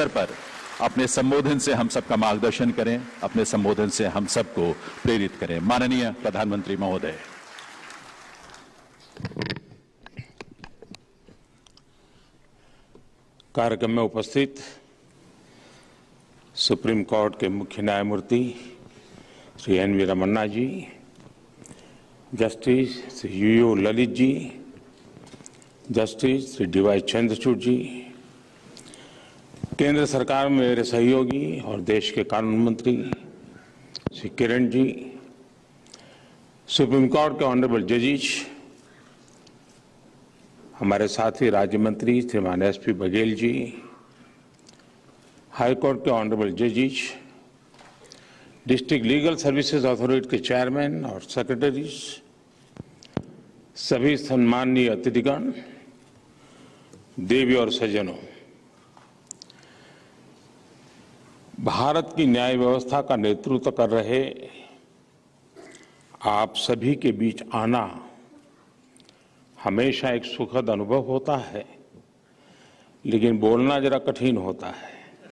अवसर पर अपने संबोधन से हम सबका मार्गदर्शन करें, अपने संबोधन से हम सबको प्रेरित करें। माननीय प्रधानमंत्री महोदय। कार्यक्रम में उपस्थित सुप्रीम कोर्ट के मुख्य न्यायमूर्ति Shri N V. Ramanna ji, justice Shri U Lalit ji, justice Shri D Y. Chandrachud ji, केंद्र सरकार में मेरे सहयोगी और देश के कानून मंत्री श्री किरण जी, सुप्रीम कोर्ट के ऑनरेबल जजेस, हमारे साथी राज्य मंत्री श्रीमान SP. Baghel ji, high court के ऑनरेबल जजेस, डिस्ट्रिक्ट लीगल सर्विसेज अथॉरिटी के चेयरमैन और सेक्रेटरीज, सभी सम्माननीय अतिथिगण, देवी और सज्जनों, भारत की न्याय व्यवस्था का नेतृत्व कर रहे आप सभी के बीच आना हमेशा एक सुखद अनुभव होता है, लेकिन बोलना जरा कठिन होता है।